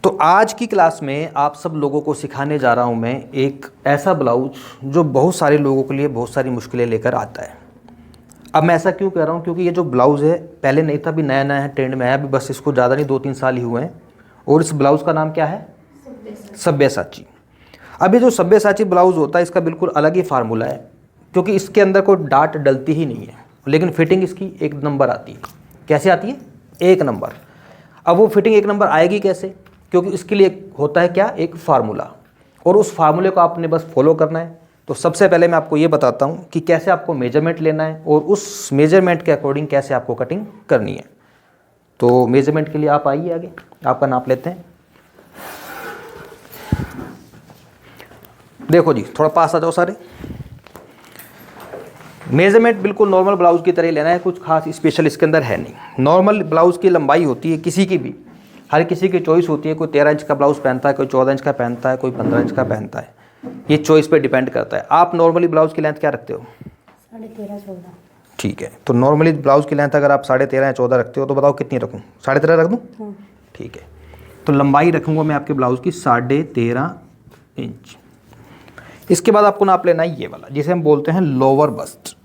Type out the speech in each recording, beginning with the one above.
तो आज की क्लास में आप सब लोगों को सिखाने जा रहा हूं मैं एक ऐसा ब्लाउज जो बहुत सारे लोगों के लिए बहुत सारी मुश्किलें लेकर आता है। अब मैं ऐसा क्यों कह रहा हूं, क्योंकि ये जो ब्लाउज़ है पहले नहीं था, अभी नया नया है, ट्रेंड में है, अभी बस इसको ज़्यादा नहीं 2-3 साल ही हुए हैं। और इस ब्लाउज़ का नाम क्या है? सब्यसाची। अब ये जो सब्यसाची ब्लाउज़ होता है इसका बिल्कुल अलग ही फार्मूला है, क्योंकि इसके अंदर कोई डाट डलती ही नहीं है, लेकिन फिटिंग इसकी एक नंबर आती है। कैसे आती है? एक नंबर। अब वो फिटिंग एक नंबर आएगी कैसे? क्योंकि इसके लिए होता है क्या, एक फार्मूला, और उस फार्मूले को आपने बस फॉलो करना है। तो सबसे पहले मैं आपको ये बताता हूँ कि कैसे आपको मेजरमेंट लेना है और उस मेजरमेंट के अकॉर्डिंग कैसे आपको कटिंग करनी है। तो मेजरमेंट के लिए आप आइए आगे, आपका नाप लेते हैं। देखो जी, थोड़ा पास आ जाओ सारे। मेजरमेंट बिल्कुल नॉर्मल ब्लाउज की तरह लेना है, कुछ खास स्पेशल इसके अंदर है नहीं। नॉर्मल ब्लाउज की लंबाई होती है किसी की भी, हर किसी की चॉइस होती है। कोई 13 इंच का ब्लाउज पहनता है, कोई 14 इंच का पहनता है, कोई 15 इंच का पहनता है। ये चॉइस पे डिपेंड करता है। आप नॉर्मली ब्लाउज की लेंथ क्या रखते हो? 13.5-14। ठीक है, तो नॉर्मली ब्लाउज की लेंथ अगर आप 13.5 या 14 रखते हो तो बताओ कितनी रखूँ? 13.5 रख दूँ? ठीक है, तो लंबाई रखूँगा मैं आपके ब्लाउज की 13.5 इंच। इसके बाद आपको नाप लेना है ये वाला, जिसे हम बोलते हैं लोअर बस्ट।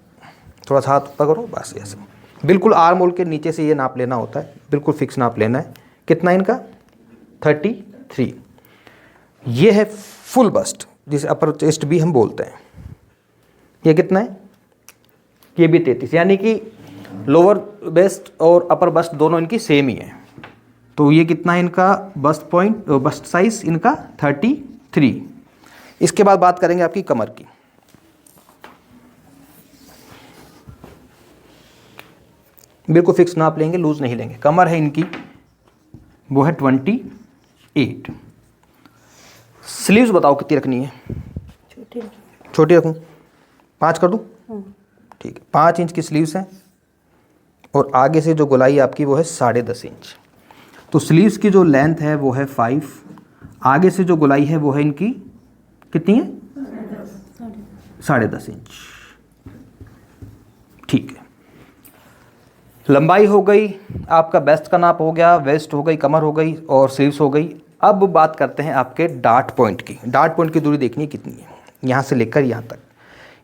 थोड़ा सा हाथ ऊपर करो, बस ऐसे बिल्कुल आर्म होल के नीचे से ये नाप लेना होता है, बिल्कुल फिक्स नाप लेना है। कितना इनका? 33। ये है फुल बस्ट, जिसे अपर चेस्ट भी हम बोलते हैं। ये कितना है? ये भी 33, यानी कि लोअर बेस्ट और अपर बस्ट दोनों इनकी सेम ही है। तो ये कितना है इनका बस्ट साइज इनका? 33। इसके बाद बात करेंगे आपकी कमर की। बिल्कुल फिक्स नाप लेंगे, लूज नहीं लेंगे। कमर है इनकी, वो है 28। स्लीव्स बताओ कितनी रखनी है? छोटी रखूं? 5 कर दूं? ठीक है, 5 इंच की स्लीव्स हैं और आगे से जो गोलाई आपकी वो है 10.5 इंच। तो स्लीव्स की जो लेंथ है वो है 5, आगे से जो गोलाई है वो है इनकी कितनी है? 10.5 इंच। ठीक है, लंबाई हो गई, आपका बेस्ट का नाप हो गया, वेस्ट हो गई, कमर हो गई और स्लीव्स हो गई। अब बात करते हैं आपके डार्ट पॉइंट की। डार्ट पॉइंट की दूरी देखनी है कितनी है, यहाँ से लेकर यहाँ तक।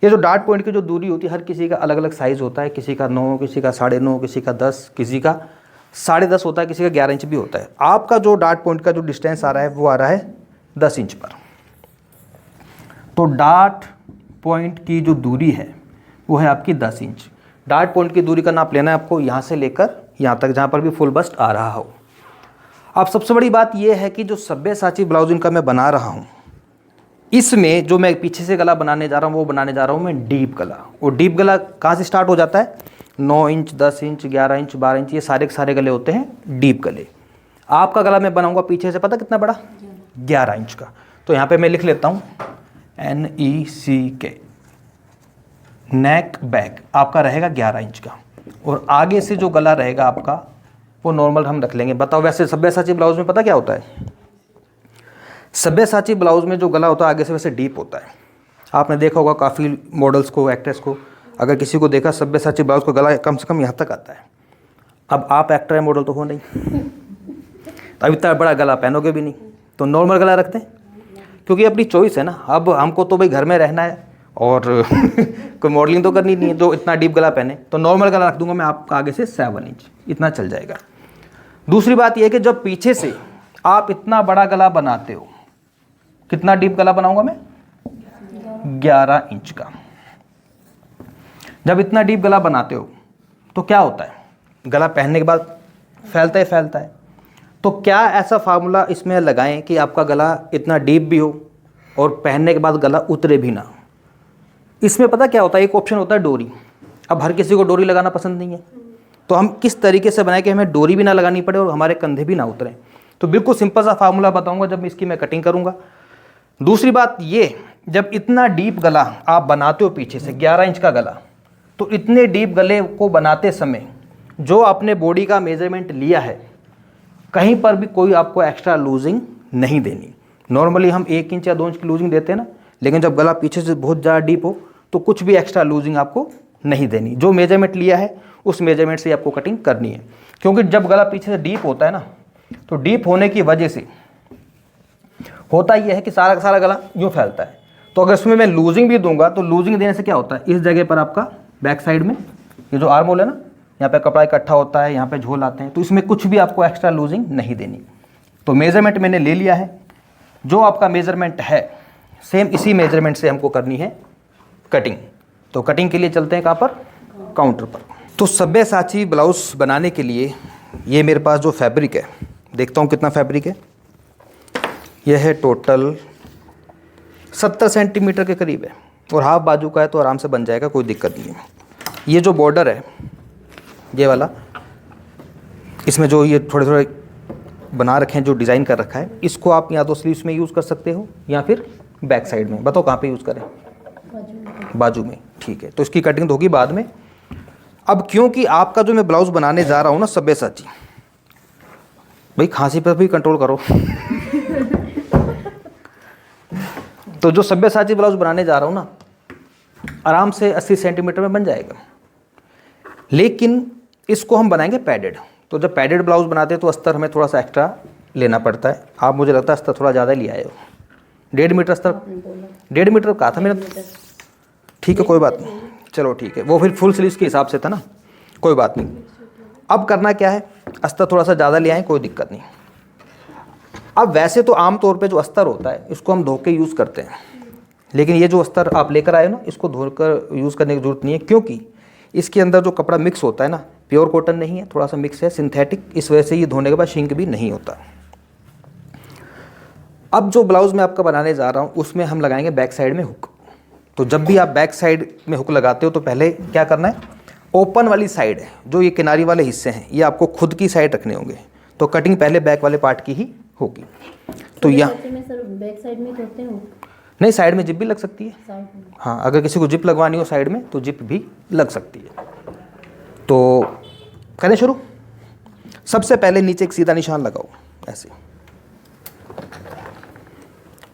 ये जो डार्ट पॉइंट की जो दूरी होती है, हर किसी का अलग अलग साइज़ होता है। किसी का 9, किसी का 9.5, किसी का 10, किसी का 10.5 होता है, किसी का 11 इंच भी होता है। आपका जो डार्ट पॉइंट का जो डिस्टेंस आ रहा है वो आ रहा है 10 इंच पर। तो डार्ट पॉइंट की जो दूरी है वो है आपकी 10 इंच। डार्ट पॉइंट की दूरी का नाप लेना है आपको, यहाँ से लेकर यहाँ तक, जहाँ पर भी फुल बस्ट आ रहा हो। अब सबसे बड़ी बात यह है कि जो सब्यसाची ब्लाउज इनका मैं बना रहा हूँ, इसमें जो मैं पीछे से गला बनाने जा रहा हूँ वो बनाने जा रहा हूँ मैं डीप गला। और डीप गला कहाँ से स्टार्ट हो जाता है? 9 इंच, 10 इंच, 11 इंच, 12 इंच, ये सारे के सारे गले होते हैं डीप गले। आपका गला मैं बनाऊँगा पीछे से, पता कितना बड़ा? 11 इंच का। तो यहाँ पर मैं लिख लेता हूँ NECK, नेक बैक आपका रहेगा 11 इंच का। और आगे से जो गला रहेगा आपका वो नॉर्मल हम रख लेंगे। बताओ, वैसे सब्यसाची ब्लाउज में पता क्या होता है? सब्यसाची ब्लाउज में जो गला होता है आगे से वैसे डीप होता है। आपने देखा होगा काफ़ी मॉडल्स को, एक्ट्रेस को, अगर किसी को देखा सब्यसाची ब्लाउज को गला कम से कम यहाँ तक आता है। अब आप एक्टर है, मॉडल तो हो नहीं, तो अब इतना बड़ा गला पहनोगे भी नहीं, तो नॉर्मल गला रखते हैं, क्योंकि अपनी चॉइस है ना। अब हमको तो भाई घर में रहना है और कोई मॉडलिंग तो करनी नहीं है तो इतना डीप गला पहने, तो नॉर्मल गला रख दूंगा मैं आपका आगे से 7 इंच, इतना चल जाएगा। दूसरी बात यह है कि जब पीछे से आप इतना बड़ा गला बनाते हो, कितना डीप गला बनाऊंगा मैं? 11 इंच का। जब इतना डीप गला बनाते हो तो क्या होता है? गला पहनने के बाद फैलता ही फैलता है। तो क्या ऐसा फार्मूला इसमें लगाएं कि आपका गला इतना डीप भी हो और पहनने के बाद गला उतरे भी ना? इसमें पता क्या होता है, एक ऑप्शन होता है डोरी। अब हर किसी को डोरी लगाना पसंद नहीं है, तो हम किस तरीके से बनाएं कि हमें डोरी भी ना लगानी पड़े और हमारे कंधे भी ना उतरें। तो बिल्कुल सिंपल सा फार्मूला बताऊंगा जब इसकी मैं कटिंग करूंगा। दूसरी बात ये, जब इतना डीप गला आप बनाते हो पीछे से 11 इंच का गला, तो इतने डीप गले को बनाते समय जो आपने बॉडी का मेजरमेंट लिया है, कहीं पर भी कोई आपको एक्स्ट्रा लूजिंग नहीं देनी। नॉर्मली हम 1 इंच या 2 इंच की लूजिंग देते हैं ना, लेकिन जब गला पीछे से बहुत ज़्यादा डीप हो तो कुछ भी एक्स्ट्रा लूजिंग आपको नहीं देनी। जो मेजरमेंट लिया है उस मेजरमेंट से आपको कटिंग करनी है। क्योंकि जब गला पीछे से डीप होता है ना, तो डीप होने की वजह से होता ये है कि सारा का सारा गला यूँ फैलता है। तो अगर इसमें मैं लूजिंग भी दूंगा तो लूजिंग देने से क्या होता है, इस जगह पर आपका बैक साइड में ये जो आर्म होल है ना, यहाँ पे कपड़ा इकट्ठा होता है, यहाँ पे झोल आते हैं, तो इसमें कुछ भी आपको एक्स्ट्रा लूजिंग नहीं देनी। तो मेजरमेंट मैंने ले लिया है, जो आपका मेजरमेंट है सेम इसी मेजरमेंट से हमको करनी है कटिंग। तो कटिंग के लिए चलते हैं कहाँ पर, काउंटर पर। तो सब्यसाची ब्लाउज बनाने के लिए ये मेरे पास जो फैब्रिक है, देखता हूँ कितना फैब्रिक है। यह है टोटल 70 सेंटीमीटर के करीब है और हाफ बाजू का है, तो आराम से बन जाएगा, कोई दिक्कत नहीं है। ये जो बॉर्डर है ये वाला, इसमें जो ये थोड़े थोड़े बना रखे हैं, जो डिज़ाइन कर रखा है, इसको आप या तो स्लीव्स में यूज़ कर सकते हो या फिर बैक साइड में। बताओ कहाँ पे यूज़ करें, बाजू में, ठीक है। तो इसकी कटिंग तो होगी बाद में। अब क्योंकि आपका जो मैं ब्लाउज़ बनाने जा रहा हूँ ना सब्यसाची, भाई खांसी पर भी कंट्रोल करो तो जो सब्यसाची ब्लाउज बनाने जा रहा हूँ ना, आराम से 80 सेंटीमीटर में बन जाएगा, लेकिन इसको हम बनाएंगे पैडेड। तो जब पैडेड ब्लाउज बनाते हैं तो अस्तर हमें थोड़ा सा एक्स्ट्रा लेना पड़ता है। आप मुझे लगता है अस्तर थोड़ा ज़्यादा ले आए हो, 1.5 मीटर अस्तर, 1.5 मीटर कहा था मैंने, ठीक है कोई बात नहीं, चलो ठीक है, वो फिर फुल स्लीव्स के हिसाब से था ना, कोई बात नहीं। अब करना क्या है, अस्तर थोड़ा सा ज़्यादा ले आए, कोई दिक्कत नहीं। अब वैसे तो आम तौर पे जो अस्तर होता है इसको हम धो के यूज़ करते हैं, लेकिन ये जो अस्तर आप लेकर आए हो ना, इसको धोकर यूज़ करने की ज़रूरत नहीं है, क्योंकि इसके अंदर जो कपड़ा मिक्स होता है ना, प्योर कॉटन नहीं है, थोड़ा सा मिक्स है सिंथेटिक, इस वजह से ये धोने के बाद श्रिंक भी नहीं होता। अब जो ब्लाउज़ मैं आपका बनाने जा रहा हूँ उसमें हम लगाएंगे बैक साइड में हुक। तो जब भी आप बैक साइड में हुक लगाते हो तो पहले क्या करना है, ओपन वाली साइड है, जो ये किनारी वाले हिस्से हैं, ये आपको खुद की साइड रखने होंगे। तो कटिंग पहले बैक वाले पार्ट की ही होगी। तो यहाँ बैक साइड में होते हैं, नहीं, साइड में जिप भी लग सकती है। हाँ, अगर किसी को जिप लगवानी हो साइड में तो जिप भी लग सकती है। तो करें शुरू। सबसे पहले नीचे एक सीधा निशान लगाओ ऐसे।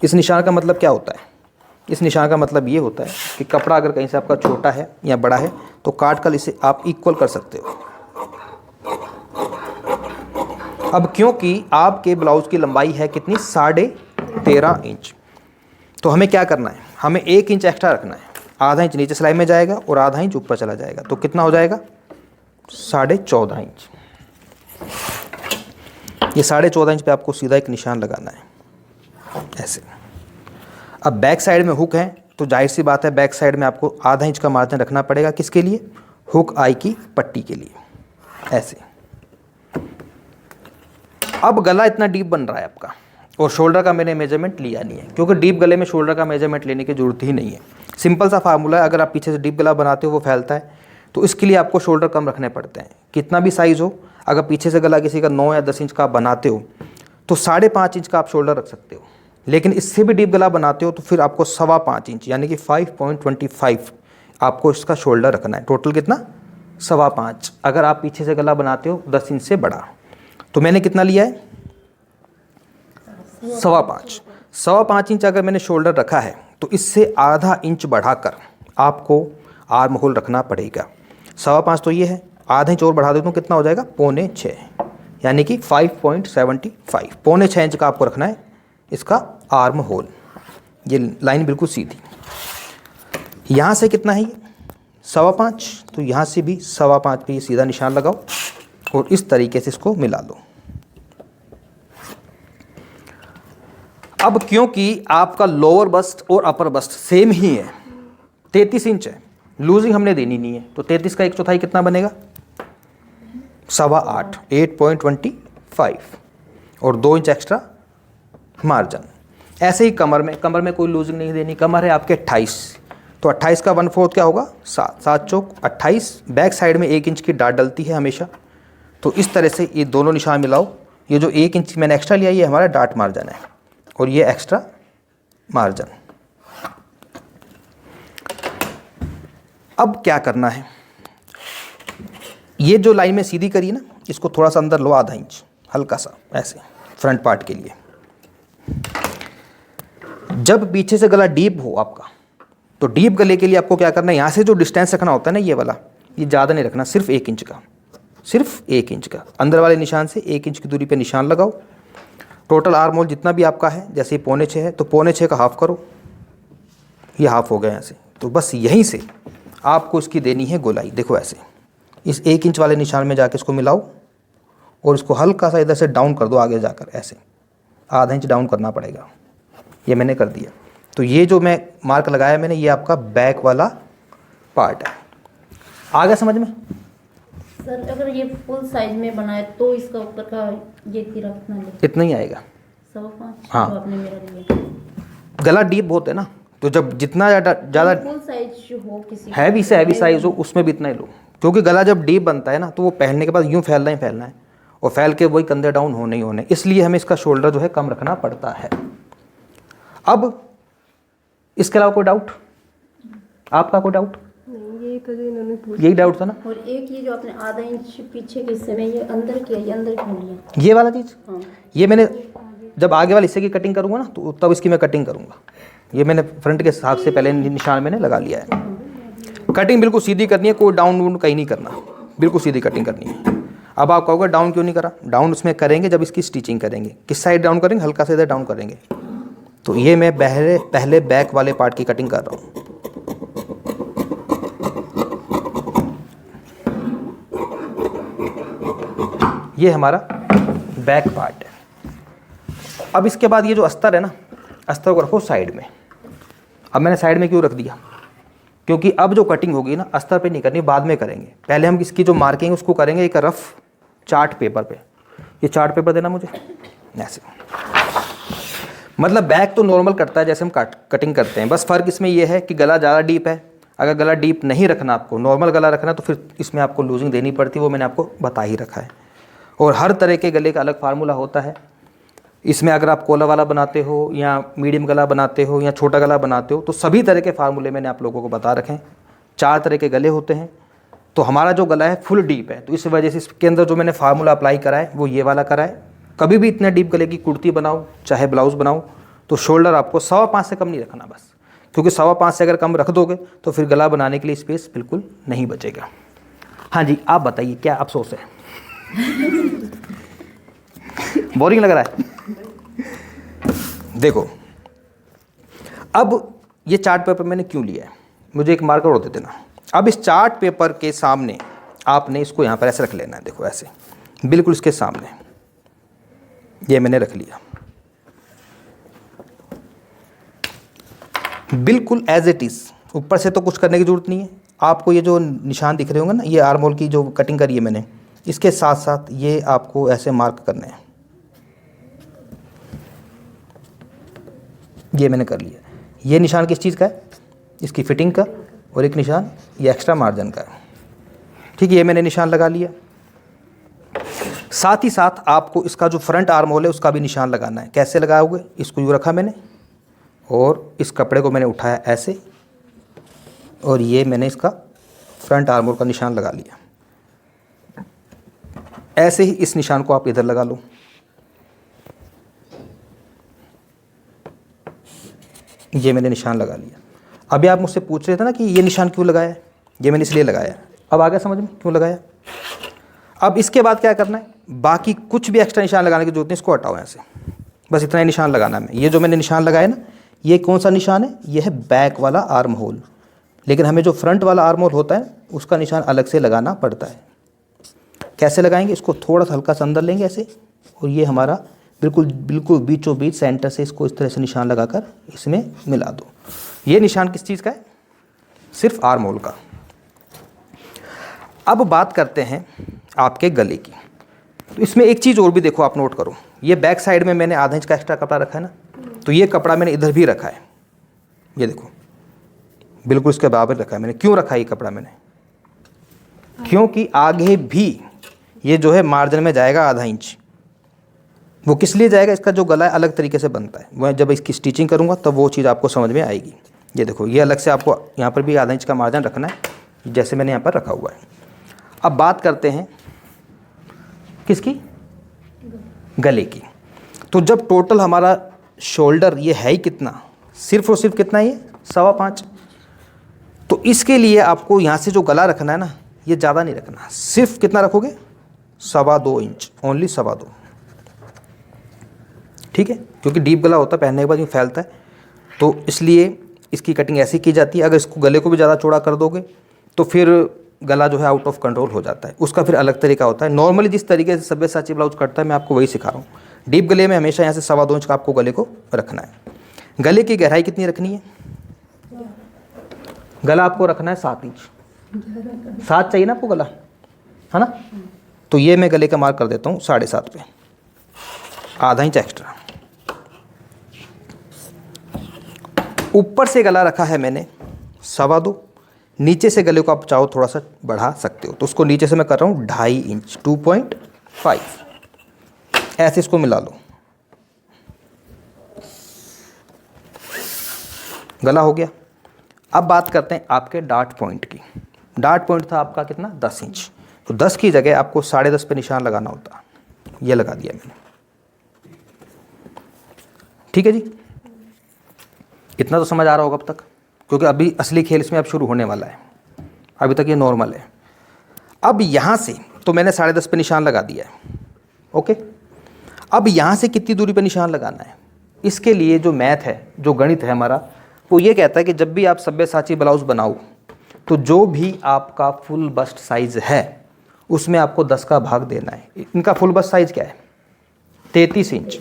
इस निशान का मतलब क्या होता है, इस निशान का मतलब ये होता है कि कपड़ा अगर कहीं से आपका छोटा है या बड़ा है तो काट कर इसे आप इक्वल कर सकते हो। अब क्योंकि आपके ब्लाउज की लंबाई है कितनी, 13.5 इंच, तो हमें क्या करना है, हमें 1 इंच एक्स्ट्रा रखना है। आधा इंच नीचे सिलाई में जाएगा और आधा इंच ऊपर चला जाएगा, तो कितना हो जाएगा, 14.5 इंच। ये 14.5 इंच पे आपको सीधा एक निशान लगाना है ऐसे। अब बैक साइड में हुक है तो जाहिर सी बात है बैक साइड में आपको आधा इंच का मार्जिन रखना पड़ेगा, किसके लिए, हुक आई की पट्टी के लिए ऐसे। अब गला इतना डीप बन रहा है आपका, और शोल्डर का मैंने मेजरमेंट लिया नहीं है, क्योंकि डीप गले में शोल्डर का मेजरमेंट लेने की ज़रूरत ही नहीं है। सिंपल सा फार्मूला है, अगर आप पीछे से डीप गला बनाते हो वो फैलता है, तो इसके लिए आपको शोल्डर कम रखने पड़ते हैं। कितना भी साइज़ हो, अगर पीछे से गला किसी का 9 या 10 इंच का आप बनाते हो तो 5.5 इंच का आप शोल्डर रख सकते हो, लेकिन इससे भी डीप गला बनाते हो तो फिर आपको 5.25 इंच यानी कि 5.25 आपको इसका शोल्डर रखना है। टोटल कितना, 5.25। अगर आप पीछे से गला बनाते हो 10 इंच से बड़ा, तो मैंने कितना लिया है, 5.25 इंच अगर मैंने शोल्डर रखा है तो इससे आधा इंच बढ़ाकर आपको आर्म होल रखना पड़ेगा। 5.25 तो ये है, आधा इंच और बढ़ा देता हूँ, कितना हो जाएगा, 5.25, यानी कि 5.75, 5.25 इंच का आपको रखना है इसका आर्म होल। ये लाइन बिल्कुल सीधी, यहाँ से कितना है ये 5.25, तो यहाँ से भी 5.25 पे ये सीधा निशान लगाओ और इस तरीके से इसको मिला लो। अब क्योंकि आपका लोअर बस्ट और अपर बस्ट सेम ही है, 33 इंच है, लूजिंग हमने देनी नहीं है, तो 33 का 1/4 कितना बनेगा, 8.25, 8.25 और 2 इंच एक्स्ट्रा मार्जिन। ऐसे ही कमर में कोई लूजिंग नहीं देनी, कमर है आपके 28, तो 28 का 1/4 क्या होगा, 7, 7 चौक 28। बैक साइड में 1 इंच की डाट डलती है हमेशा, तो इस तरह से ये दोनों निशान मिलाओ। ये जो 1 इंच मैंने एक्स्ट्रा लिया ये हमारा डाट मार्जिन है और ये एक्स्ट्रा मार्जिन। अब क्या करना है, ये जो लाइन में सीधी करी ना, इसको थोड़ा सा अंदर लो, आधा इंच हल्का सा ऐसे फ्रंट पार्ट के लिए। जब पीछे से गला डीप हो आपका, तो डीप गले के लिए आपको क्या करना है, यहाँ से जो डिस्टेंस रखना होता है ना, ये वाला, ये ज़्यादा नहीं रखना, सिर्फ 1 इंच का, सिर्फ 1 इंच का। अंदर वाले निशान से 1 इंच की दूरी पे निशान लगाओ टोटल आर्म होल जितना भी आपका है, जैसे 5.25 है तो 5.25 का हाफ करो, ये हाफ हो गया यहाँ से। तो बस यहीं से आपको इसकी देनी है गोलाई। देखो ऐसे इस 1 इंच वाले निशान में जाके इसको मिलाओ और इसको हल्का सा इधर से डाउन कर दो आगे जाकर, ऐसे ½ इंच डाउन करना पड़ेगा। ये मैंने कर दिया। तो ये जो मैं मार्क लगाया मैंने, ये आपका बैक वाला पार्ट है। आ गया समझ में? सर अगर ये फुल साइज में बनाए तो इसका ऊपर का ये तीरा कितना ले? इतना ही आएगा। 5.25। हाँ। जो आपने मेरा लिया। गला डीप बहुत है ना, तो जब जितना ज़्यादा फुल साइज हो किसी हैवी से हैवी साइज हो उसमें भी इतना ही लो, क्योंकि गला जब डीप बनता है ना तो वो पहनने के बाद यूँ फैलना ही फैलना है और फैल के वही कंधे डाउन होने ही होने, इसलिए हमें इसका शोल्डर जो है कम रखना पड़ता है। अब इसके अलावा कोई डाउट? आपका कोई डाउट? यही डाउट था ना। और एक ये जो आपने ½ इंच पीछे के हिस्से में ये अंदर किया, ये अंदर क्यों लिया? ये वाला चीज़, हाँ। ये मैंने जब आगे वाले हिस्से की कटिंग करूँगा ना तो तब इसकी मैं कटिंग करूँगा। ये मैंने फ्रंट के हिसाब से पहले निशान मैंने लगा लिया है। कटिंग बिल्कुल सीधी करनी है, कोई डाउन वून कहीं नहीं करना, बिल्कुल सीधी कटिंग करनी है। अब आप कहोगे डाउन क्यों नहीं करा? डाउन उसमें करेंगे जब इसकी स्टिचिंग करेंगे। किस साइड डाउन करेंगे? हल्का से इधर डाउन करेंगे। तो ये मैं पहले बैक वाले पार्ट की कटिंग कर रहा हूँ। ये हमारा बैक पार्ट है। अब इसके बाद ये जो अस्तर है ना, अस्तर को रखो साइड में। अब मैंने साइड में क्यों रख दिया? क्योंकि अब जो कटिंग होगी ना अस्तर पे नहीं करनी, बाद में करेंगे। पहले हम इसकी जो मार्किंग उसको करेंगे एक रफ चार्ट पेपर पे। ये चार्ट पेपर देना मुझे ऐसे। मतलब बैक तो नॉर्मल कटता है जैसे हम कटिंग करते हैं, बस फ़र्क इसमें यह है कि गला ज़्यादा डीप है। अगर गला डीप नहीं रखना, आपको नॉर्मल गला रखना, तो फिर इसमें आपको लूजिंग देनी पड़ती है, वो मैंने आपको बता ही रखा है। और हर तरह के गले का अलग फार्मूला होता है। इसमें अगर आप कॉलर वाला बनाते हो या मीडियम गला बनाते हो या छोटा गला बनाते हो, तो सभी तरह के फार्मूले मैंने आप लोगों को बता रखे हैं। 4 तरह के गले होते हैं। तो हमारा जो गला है फुल डीप है, तो इस वजह से इसके अंदर जो मैंने फार्मूला अप्लाई करा है वो ये वाला करा है। कभी भी इतने डीप गले की कुर्ती बनाओ चाहे ब्लाउज़ बनाओ तो शोल्डर आपको 5.25 से कम नहीं रखना बस, क्योंकि 5.25 से अगर कम रख दोगे तो फिर गला बनाने के लिए स्पेस बिल्कुल नहीं बचेगा। हाँ जी, आप बताइए क्या अफसोस है? बोरिंग लग रहा है? देखो अब ये चार्ट पेपर मैंने क्यों लिया है, मुझे एक मार्कर और दे देना। अब इस चार्ट पेपर के सामने आपने इसको यहाँ पर ऐसे रख लेना है। देखो ऐसे बिल्कुल इसके सामने ये मैंने रख लिया, बिल्कुल एज इट इज़। ऊपर से तो कुछ करने की ज़रूरत नहीं है। आपको ये जो निशान दिख रहे होंगे ना, ये आर्म होल की जो कटिंग करी है मैंने, इसके साथ साथ ये आपको ऐसे मार्क करने हैं। ये मैंने कर लिया। ये निशान किस चीज़ का है? इसकी फिटिंग का, और एक निशान ये एक्स्ट्रा मार्जिन का है। ठीक है, ये मैंने निशान लगा लिया। साथ ही साथ आपको इसका जो फ्रंट आर्म होल है उसका भी निशान लगाना है। कैसे लगाओगे? इसको यूँ रखा मैंने और इस कपड़े को मैंने उठाया ऐसे, और ये मैंने इसका फ्रंट आर्म होल का निशान लगा लिया। ऐसे ही इस निशान को आप इधर लगा लो। ये मैंने निशान लगा लिया। अभी आप मुझसे पूछ रहे थे ना कि ये निशान क्यों लगाया है? ये मैंने इसलिए लगाया है। अब आ गया समझ में क्यों लगाया? अब इसके बाद क्या करना है? बाकी कुछ भी एक्स्ट्रा निशान लगाने की जरूरत नहीं, इसको हटाओ यहाँ से। बस इतना ही निशान लगाना है। ये जो मैंने निशान लगाया ना, ये कौन सा निशान है? ये है बैक वाला आर्म होल। लेकिन हमें जो फ्रंट वाला आर्म होल होता है उसका निशान अलग से लगाना पड़ता है। कैसे लगाएंगे? इसको थोड़ा सा हल्का सा अंदर लेंगे ऐसे, और ये हमारा बिल्कुल बिल्कुल बीचों बीच सेंटर से इसको इस तरह से निशान लगाकर इसमें मिला दो। ये निशान किस चीज़ का है? सिर्फ आर्म होल का। अब बात करते हैं आपके गले की। तो इसमें एक चीज़ और भी देखो, आप नोट करो। ये बैक साइड में मैंने ½ इंच का एक्स्ट्रा कपड़ा रखा है ना, तो ये कपड़ा मैंने इधर भी रखा है। ये देखो बिल्कुल इसके बराबर रखा है मैंने। क्यों रखा है ये कपड़ा मैंने? क्योंकि आगे भी ये जो है मार्जिन में जाएगा ½ इंच। वो किस लिए जाएगा? इसका जो गला है अलग तरीके से बनता है। वह जब इसकी स्टिचिंग करूँगा तब वो चीज़ आपको समझ में आएगी। ये देखो, ये अलग से आपको यहाँ पर भी ½ इंच का मार्जिन रखना है, जैसे मैंने यहाँ पर रखा हुआ है। अब बात करते हैं किसकी? गले की। तो जब टोटल हमारा शोल्डर ये है ही कितना, सिर्फ और सिर्फ कितना, ये 5.25। तो इसके लिए आपको यहाँ से जो गला रखना है ना, ये ज़्यादा नहीं रखना। सिर्फ कितना रखोगे? 2.25 इंच, ओनली 2.25। ठीक है, क्योंकि डीप गला होता है, पहनने के बाद यूँ फैलता है, तो इसलिए इसकी कटिंग ऐसी की जाती है। अगर इसको गले को भी ज़्यादा चौड़ा कर दोगे तो फिर गला जो है आउट ऑफ कंट्रोल हो जाता है, उसका फिर अलग तरीका होता है। नॉर्मली जिस तरीके से सब्यसाची ब्लाउज कटता है मैं आपको वही सिखा रहा हूँ। डीप गले में हमेशा यहाँ से 2.25 इंच का आपको गले को रखना है। गले की गहराई कितनी रखनी है? गला आपको रखना है 7 इंच। 7 चाहिए ना आपको गला, है ना? तो ये मैं गले का मार्क कर देता हूँ 7.5 पे, आधा इंच एक्स्ट्रा। ऊपर से गला रखा है मैंने 2.25, नीचे से गले को आप चाहो थोड़ा सा बढ़ा सकते हो, तो उसको नीचे से मैं कर रहा हूँ 2.5 इंच, 2.5। ऐसे इसको मिला लो, गला हो गया। अब बात करते हैं आपके डार्ट पॉइंट की। डार्ट पॉइंट था आपका कितना? 10 इंच। तो 10 की जगह आपको 10.5 पे निशान लगाना होता, ये लगा दिया मैंने। ठीक है जी, इतना तो समझ आ रहा होगा अब तक, क्योंकि अभी असली खेल इसमें अब शुरू होने वाला है, अभी तक ये नॉर्मल है। अब यहाँ से तो मैंने 10.5 पे निशान लगा दिया है, ओके। अब यहाँ से कितनी दूरी पे निशान लगाना है? इसके लिए जो मैथ है, जो गणित है हमारा, वो ये कहता है कि जब भी आप सब्यसाची ब्लाउज बनाओ तो जो भी आपका फुल बस्ट साइज़ है उसमें आपको 10 का भाग देना है। इनका फुल बस्ट साइज़ क्या है? 33 इंच।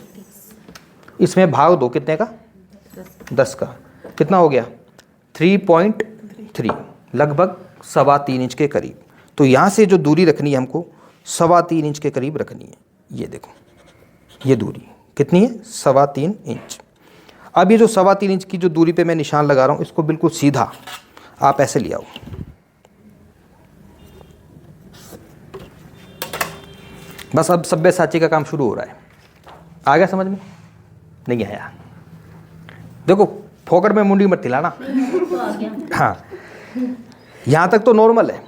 इसमें भाग दो कितने का? 10 का। कितना हो गया? 3.3, लगभग 3.25 इंच के करीब। तो यहाँ से जो दूरी रखनी है हमको 3.25 इंच के करीब रखनी है। ये देखो, ये दूरी कितनी है? 3.25 इंच। अब ये जो 3.25 इंच की जो दूरी पे मैं निशान लगा रहा हूँ, इसको बिल्कुल सीधा आप ऐसे ले आओ। बस अब सब्यसाची का काम शुरू हो रहा है। आ गया समझ में? नहीं आया? देखो, फोकट में मुंडी मत हिलाना। तो आ गया। हाँ, यहाँ तक तो नॉर्मल है।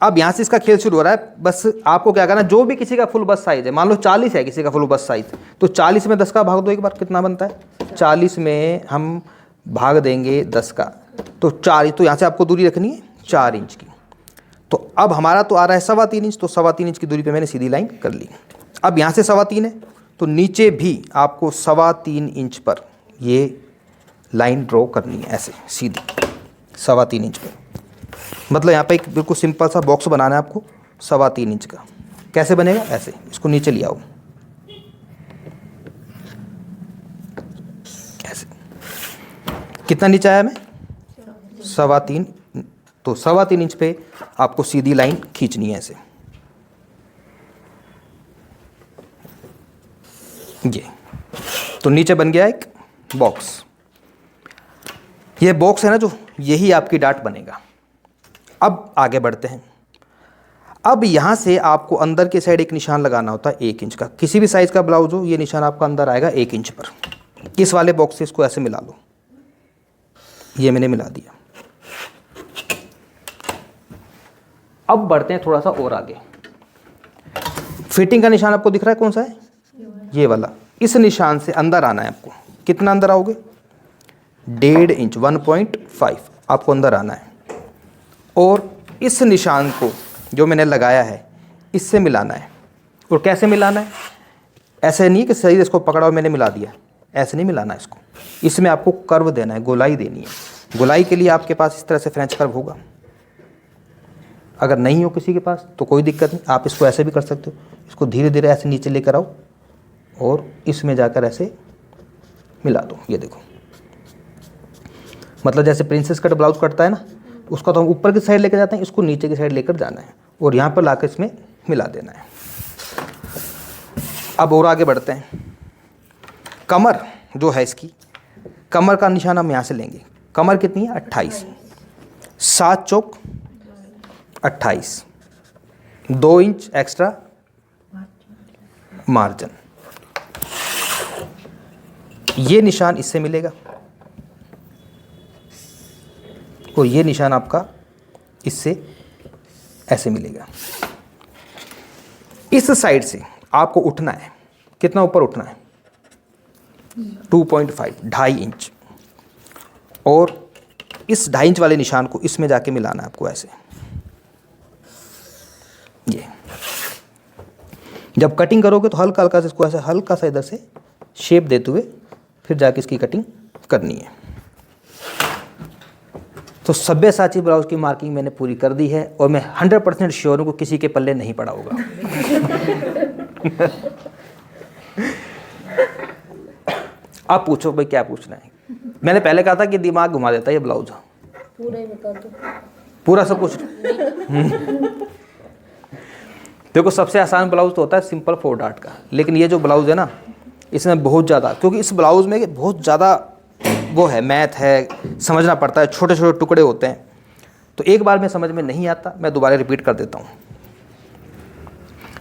अब यहाँ से इसका खेल शुरू हो रहा है। बस आपको क्या करना, जो भी किसी का फुल बस साइज है, मान लो 40 है किसी का फुल बस साइज, तो 40 में 10 का भाग दो एक बार, कितना बनता है? 40 में हम भाग देंगे 10 का, तो 4। तो यहाँ से आपको दूरी रखनी है 4 इंच की। तो अब हमारा तो आ रहा है 3.25 इंच, तो 3.25 इंच की दूरी पे मैंने सीधी लाइन कर ली। अब यहाँ से 3.25 है, तो नीचे भी आपको 3.25 इंच पर ये लाइन ड्रॉ करनी है, ऐसे सीधी 3.25 इंच पे। मतलब यहाँ पे एक बिल्कुल सिंपल सा बॉक्स बनाना है आपको 3.25 इंच का। कैसे बनेगा? ऐसे, इसको नीचे ले आओ ऐसे। कितना नीचे आया मैं? 3.25। तो 3.25 इंच पे आपको सीधी लाइन खींचनी है ऐसे। ये तो नीचे बन गया एक बॉक्स। ये बॉक्स है ना जो, यही आपकी डार्ट बनेगा। अब आगे बढ़ते हैं। अब यहाँ से आपको अंदर के साइड एक निशान लगाना होता है 1 इंच का। किसी भी साइज़ का ब्लाउज हो, ये निशान आपका अंदर आएगा 1 इंच पर। इस वाले बॉक्स से इसको ऐसे मिला लो। ये मैंने मिला दिया। अब बढ़ते हैं थोड़ा सा और आगे। फिटिंग का निशान आपको दिख रहा है कौन सा है? ये वाला। इस निशान से अंदर आना है आपको। कितना अंदर आओगे? 1.5 इंच, 1.5 आपको अंदर आना है। और इस निशान को जो मैंने लगाया है इससे मिलाना है। और कैसे मिलाना है? ऐसे नहीं कि सही इसको पकड़ा और मैंने मिला दिया, ऐसे नहीं मिलाना है इसको। इसमें आपको कर्व देना है, गोलाई देनी है। गोलाई के लिए आपके पास इस तरह से फ्रेंच कर्व होगा। अगर नहीं हो किसी के पास तो कोई दिक्कत नहीं, आप इसको ऐसे भी कर सकते हो। इसको धीरे धीरे ऐसे नीचे लेकर आओ और इसमें जाकर ऐसे मिला दो। ये देखो, मतलब जैसे प्रिंसेस कट ब्लाउज कटता है ना, उसका तो हम ऊपर की साइड लेकर जाते हैं, इसको नीचे की साइड लेकर जाना है और यहाँ पर लाकर इसमें मिला देना है। अब और आगे बढ़ते हैं। कमर जो है इसकी, कमर का निशान हम यहाँ से लेंगे। कमर कितनी है? 28। 7 चौक 28, 2 इंच एक्स्ट्रा मार्जिन। ये निशान इससे मिलेगा और ये निशान आपका इससे ऐसे मिलेगा। इस साइड से आपको उठना है। कितना ऊपर उठना है? 2.5, 2.5 इंच। और इस 2.5 इंच वाले निशान को इसमें जाके मिलाना है आपको ऐसे। ये जब कटिंग करोगे तो हल्का हल्का से इसको ऐसे हल्का सा इधर से शेप देते हुए फिर जाके इसकी कटिंग करनी है। तो सब्यसाची ब्लाउज की मार्किंग मैंने पूरी कर दी है और मैं 100% श्योर हूँ कि किसी के पल्ले नहीं पड़ा होगा। आप पूछो भाई क्या पूछना है। मैंने पहले कहा था कि दिमाग घुमा देता है ये ब्लाउज। पूरा ही बता दो। पूरा सब कुछ। देखो सबसे आसान ब्लाउज तो होता है सिंपल 4 डार्ट का, लेकिन ये जो ब्लाउज है ना इसमें बहुत ज़्यादा, क्योंकि इस ब्लाउज में बहुत ज़्यादा वो है, मैथ है, समझना पड़ता है, छोटे छोटे टुकड़े होते हैं। तो एक बार में समझ में नहीं आता, मैं दोबारा रिपीट कर देता हूँ।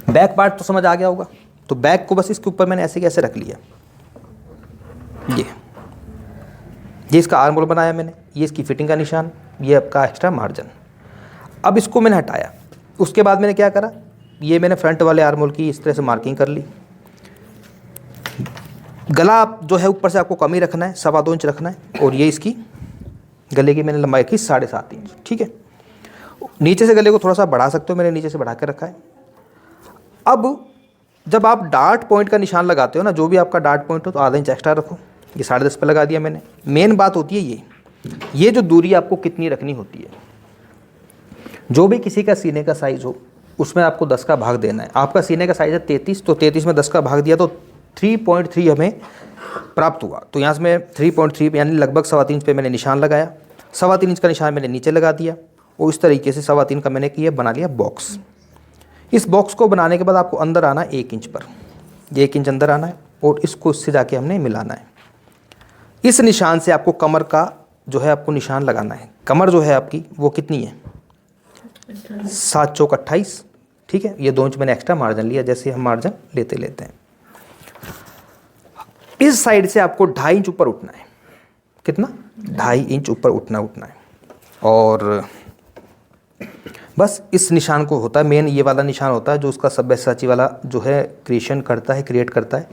बैक पार्ट तो समझ आ गया होगा, तो बैक को बस इसके ऊपर मैंने ऐसे कैसे रख लिया। ये इसका आर्म होल बनाया मैंने, ये इसकी फिटिंग का निशान, ये आपका एक्स्ट्रा मार्जिन। अब इसको मैंने हटाया, उसके बाद मैंने क्या करा, ये मैंने फ्रंट वाले आर्म होल की इस तरह से मार्किंग कर ली। गला आप जो है ऊपर से आपको कम ही रखना है, 2.25 इंच रखना है, और ये इसकी गले की मैंने लंबाई की 7.5 इंच। ठीक है, नीचे से गले को थोड़ा सा बढ़ा सकते हो, मैंने नीचे से बढ़ा कर रखा है। अब जब आप डार्ट पॉइंट का निशान लगाते हो ना, जो भी आपका डार्ट पॉइंट हो तो आधा इंच एक्स्ट्रा रखो। ये 10.5 पे लगा दिया मैंने। मेन बात होती है ये जो दूरी आपको कितनी रखनी होती है। जो भी किसी का सीने का साइज़ हो उसमें आपको 10 का भाग देना है। आपका सीने का साइज़ है 33, तो 33 में 10 का भाग दिया तो 3.3 हमें प्राप्त हुआ। तो यहाँ से मैं 3.3 यानी लगभग 3.25 इंच पे मैंने निशान लगाया। 3.25 इंच का निशान मैंने नीचे लगा दिया और इस तरीके से 3.25 का मैंने किया, बना लिया बॉक्स। इस बॉक्स को बनाने के बाद आपको अंदर आना 1 इंच पर, 1 इंच अंदर आना है और इसको इससे जाके हमने मिलाना है। इस निशान से आपको कमर का जो है आपको निशान लगाना है। कमर जो है आपकी वो कितनी है, 7 चौक 28। ठीक है, ये 2 इंच मैंने एक्स्ट्रा मार्जिन लिया, जैसे हम मार्जिन लेते हैं। इस साइड से आपको 2.5 इंच ऊपर उठना है। कितना, 2.5 इंच ऊपर उठना है। और बस इस निशान को होता है मेन, ये वाला निशान होता है जो उसका सब्यसाची वाला जो है क्रिएट करता है।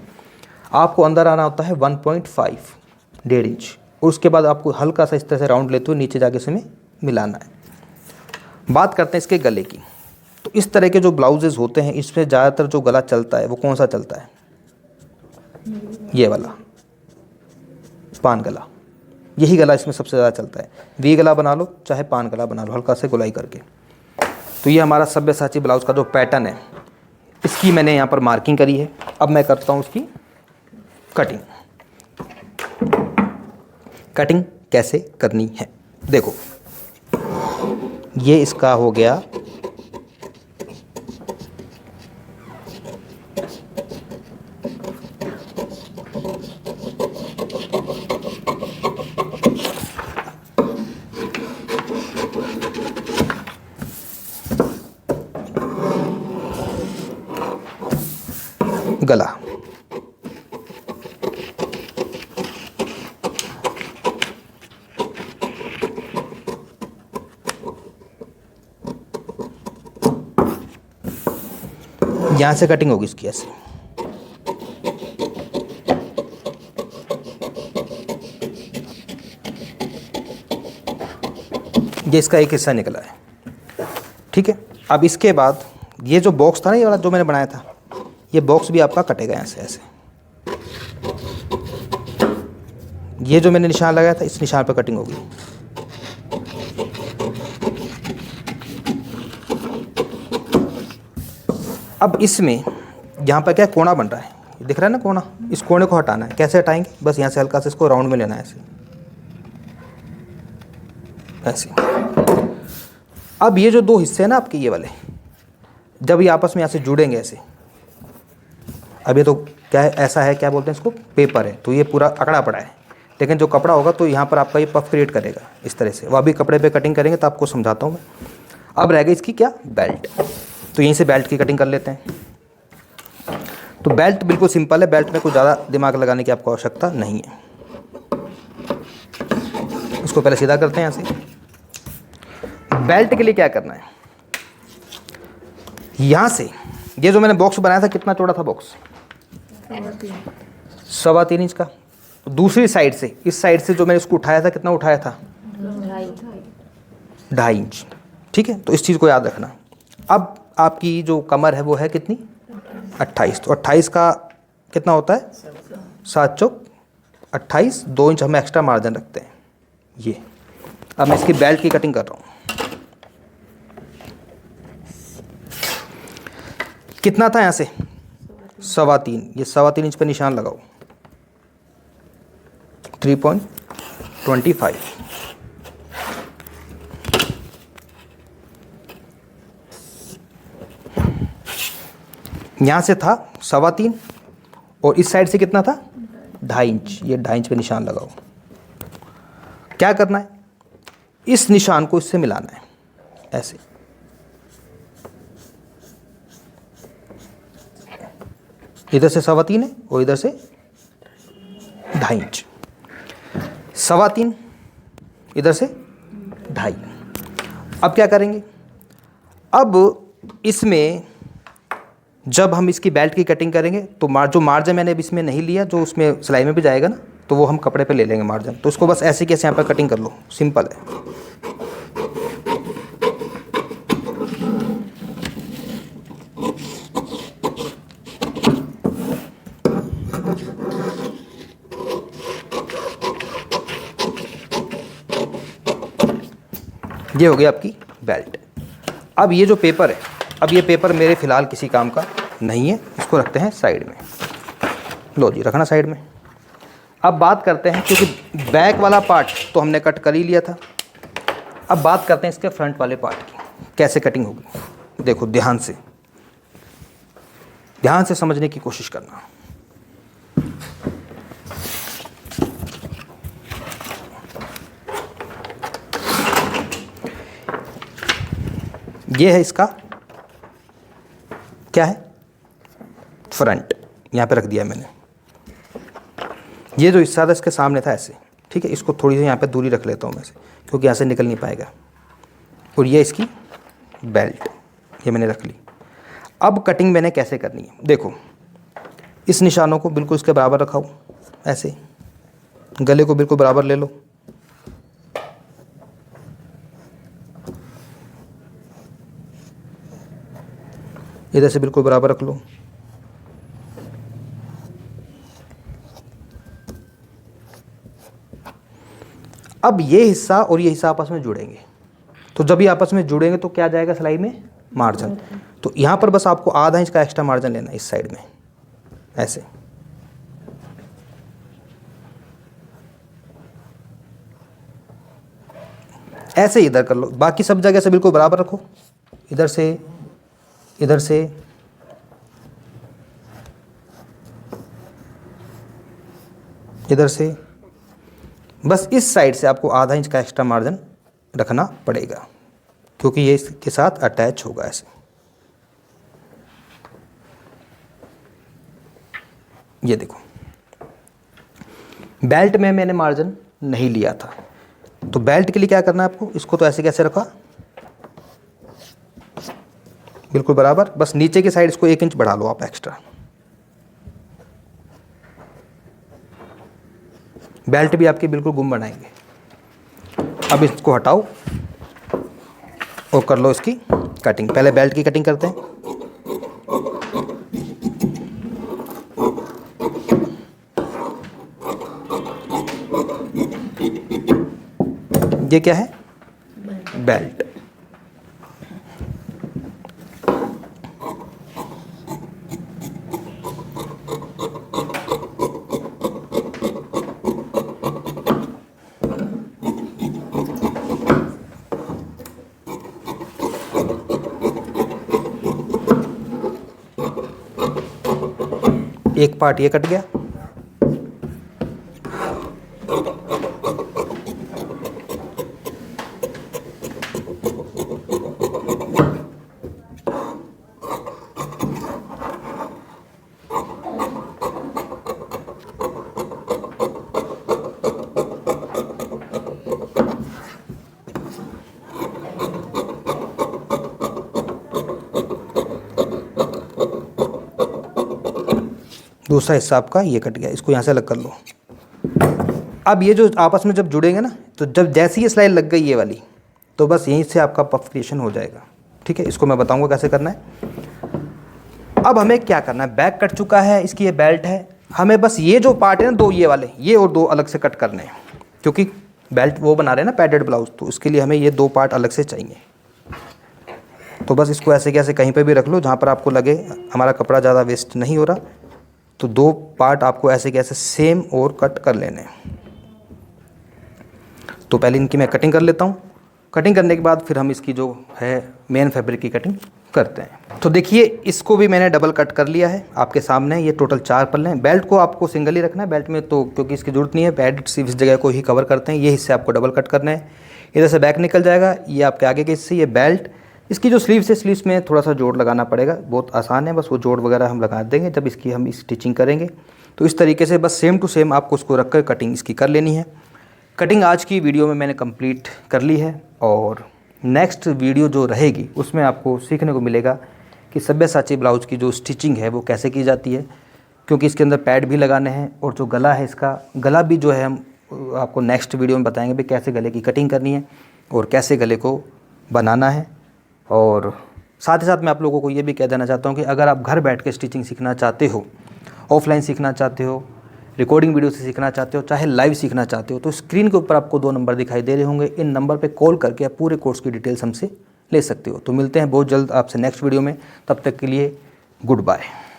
आपको अंदर आना होता है 1.5, 1.5 इंच, और उसके बाद आपको हल्का सा इस तरह से राउंड लेते हुए नीचे जाके इसमें मिलाना है। बात करते हैं इसके गले की। तो इस तरह के जो ब्लाउजेज होते हैं इसमें ज़्यादातर जो गला चलता है वो कौन सा चलता है, ये वाला पान गला। यही गला इसमें सबसे ज़्यादा चलता है। वी गला बना लो चाहे पान गला बना लो, हल्का से गोलाई करके। तो ये हमारा सब्यसाची ब्लाउज का जो पैटर्न है इसकी मैंने यहाँ पर मार्किंग करी है। अब मैं करता हूँ उसकी कटिंग कैसे करनी है। देखो ये इसका हो गया गला। यहाँ से कटिंग होगी इसकी ऐसे। ये इसका एक हिस्सा निकला है। ठीक है, अब इसके बाद ये जो बॉक्स था ना, ये वाला जो मैंने बनाया था, ये बॉक्स भी आपका कटेगा यहाँ से ऐसे। ये जो मैंने निशान लगाया था इस निशान पर कटिंग होगी। अब इसमें यहाँ पर क्या कोना बन रहा है, दिख रहा है ना कोना, इस कोने को हटाना है। कैसे हटाएंगे, बस यहाँ से हल्का से इसको राउंड में लेना है ऐसे। अब ये जो 2 हिस्से हैं ना आपके, ये वाले, जब ये आपस में यहाँ से जुड़ेंगे ऐसे, अब ये तो क्या है, ऐसा है, क्या बोलते हैं इसको, पेपर है, तो ये पूरा अकड़ा पड़ा है। लेकिन जो कपड़ा होगा तो यहाँ पर आपका ये पफ क्रिएट करेगा इस तरह से। वो अभी कपड़े पे कटिंग करेंगे तो आपको समझाता हूँ मैं। अब रह गई इसकी क्या, बेल्ट। तो यहीं से बेल्ट की कटिंग कर लेते हैं। तो बेल्ट बिल्कुल सिंपल है, बेल्ट में कुछ ज़्यादा दिमाग लगाने की आपको आवश्यकता नहीं है। इसको पहले सीधा करते हैं यहाँ से। बेल्ट के लिए क्या करना है, यहाँ से ये जो मैंने बॉक्स बनाया था, कितना चौड़ा था बॉक्स, 3.25 इंच का। दूसरी साइड से, इस साइड से जो मैंने इसको उठाया था, कितना उठाया था, 2.5 इंच। ठीक है, तो इस चीज़ को याद रखना। अब आपकी जो कमर है वो है कितनी, 28। तो 28 का कितना होता है, 7 चौक 28, 2 इंच हम एक्स्ट्रा मार्जिन रखते हैं ये। अब मैं इसकी बेल्ट की कटिंग कर रहा हूँ। कितना था यहाँ से 3.25, ये 3.25 इंच पे निशान लगाओ, 3.25। यहाँ से था 3.25 और इस साइड से कितना था 2.5 इंच, ये 2.5 इंच पे निशान लगाओ। क्या करना है, इस निशान को इससे मिलाना है ऐसे, इधर से 3.25 है और इधर से 2.5 इंच, 3.25 इधर से 2.5। अब क्या करेंगे, अब इसमें जब हम इसकी बेल्ट की कटिंग करेंगे तो जो मार्जिन मैंने अब इसमें नहीं लिया, जो उसमें सिलाई में भी जाएगा ना, तो वो हम कपड़े पे ले लेंगे मार्जिन। तो उसको बस ऐसे कैसे यहाँ पर कटिंग कर लो, सिंपल है। ये हो गई आपकी बेल्ट। अब ये जो पेपर है, अब ये पेपर मेरे फ़िलहाल किसी काम का नहीं है, इसको रखते हैं साइड में। लो जी, रखना साइड में। अब बात करते हैं, क्योंकि बैक वाला पार्ट तो हमने कट कर ही लिया था, अब बात करते हैं इसके फ्रंट वाले पार्ट की, कैसे कटिंग होगी। देखो ध्यान से समझने की कोशिश करना। ये है इसका क्या है, फ्रंट, यहाँ पे रख दिया मैंने। ये जो हिस्सा था इसके सामने था ऐसे, ठीक है, इसको थोड़ी सी यहाँ पे दूरी रख लेता हूँ मैं से, क्योंकि यहाँ से निकल नहीं पाएगा। और ये इसकी बेल्ट, ये मैंने रख ली। अब कटिंग मैंने कैसे करनी है, देखो इस निशानों को बिल्कुल इसके बराबर रखाओ ऐसे, गले को बिल्कुल बराबर ले लो, इधर से बिल्कुल बराबर रख लो। अब ये हिस्सा और ये हिस्सा आपस में जुड़ेंगे, तो जब ये आपस में जुड़ेंगे तो क्या जाएगा सिलाई में, मार्जिन। तो यहाँ पर बस आपको आधा इंच का एक्स्ट्रा मार्जिन लेना है इस साइड में ऐसे। ऐसे इधर कर लो, बाकी सब जगह से बिल्कुल बराबर रखो, इधर से, इधर से, इधर से। बस इस साइड से आपको आधा इंच का एक्स्ट्रा मार्जिन रखना पड़ेगा, क्योंकि ये इसके साथ अटैच होगा ऐसे। ये देखो, बेल्ट में मैंने मार्जिन नहीं लिया था, तो बेल्ट के लिए क्या करना है आपको, इसको तो ऐसे कैसे रखा, बिल्कुल बराबर। बस नीचे की साइड इसको 1 इंच बढ़ा लो आप एक्स्ट्रा। बेल्ट भी आपकी बिल्कुल गुम बनाएंगे। अब इसको हटाओ और कर लो इसकी कटिंग। पहले बेल्ट की कटिंग करते हैं। ये क्या है, बेल्ट। एक पार्ट ये कट गया, दूसरा हिस्सा आपका ये कट गया, इसको यहाँ से अलग कर लो। अब ये जो आपस में जब जुड़ेंगे ना, तो जब जैसी ये सिलाई लग गई ये वाली, तो बस यहीं से आपका पफ क्रिएशन हो जाएगा। ठीक है, इसको मैं बताऊंगा कैसे करना है। अब हमें क्या करना है, बैक कट चुका है, इसकी ये बेल्ट है, हमें बस ये जो पार्ट है ना, दो ये वाले, ये और दो अलग से कट करने हैं, क्योंकि बेल्ट वो बना रहे हैं ना पैडेड ब्लाउज, तो इसके लिए हमें ये दो पार्ट अलग से चाहिए। तो बस इसको ऐसे कैसे कहीं पे भी रख लो जहाँ पर आपको लगे हमारा कपड़ा ज़्यादा वेस्ट नहीं हो रहा। तो दो पार्ट आपको ऐसे कैसे सेम और कट कर लेने हैं। तो पहले इनकी मैं कटिंग कर लेता हूँ। कटिंग करने के बाद फिर हम इसकी जो है मेन फैब्रिक की कटिंग करते हैं। तो देखिए इसको भी मैंने डबल कट कर लिया है आपके सामने। ये टोटल 4 पल्ले हैं। बेल्ट को आपको सिंगल ही रखना है बेल्ट में, तो क्योंकि इसकी ज़रूरत नहीं है, पैड सिर्फ इस जगह को ही कवर करते हैं। ये हिस्से आपको डबल कट करना है। इधर से बैक निकल जाएगा, ये आपके आगे के हिस्से, ये बेल्ट। इसकी जो स्लीव्स है, स्लीव्स में थोड़ा सा जोड़ लगाना पड़ेगा, बहुत आसान है, बस वो जोड़ वगैरह हम लगा देंगे जब इसकी हम स्टिचिंग करेंगे। तो इस तरीके से बस सेम टू सेम आपको उसको रख कर कटिंग इसकी कर लेनी है। कटिंग आज की वीडियो में मैंने कंप्लीट कर ली है, और नेक्स्ट वीडियो जो रहेगी उसमें आपको सीखने को मिलेगा कि सब्यसाची ब्लाउज़ की जो स्टिचिंग है वो कैसे की जाती है, क्योंकि इसके अंदर पैड भी लगाने हैं, और जो गला है इसका गला भी जो है हम आपको नेक्स्ट वीडियो में बताएंगे भी कैसे गले की कटिंग करनी है और कैसे गले को बनाना है। और साथ ही साथ मैं आप लोगों को ये भी कह देना चाहता हूँ कि अगर आप घर बैठ के स्टिचिंग सीखना चाहते हो, ऑफलाइन सीखना चाहते हो, रिकॉर्डिंग वीडियो से सीखना चाहते हो, चाहे लाइव सीखना चाहते हो, तो स्क्रीन के ऊपर आपको 2 नंबर दिखाई दे रहे होंगे। इन नंबर पे कॉल करके आप पूरे कोर्स की डिटेल्स हमसे ले सकते हो। तो मिलते हैं बहुत जल्द आपसे नेक्स्ट वीडियो में, तब तक के लिए गुड बाय।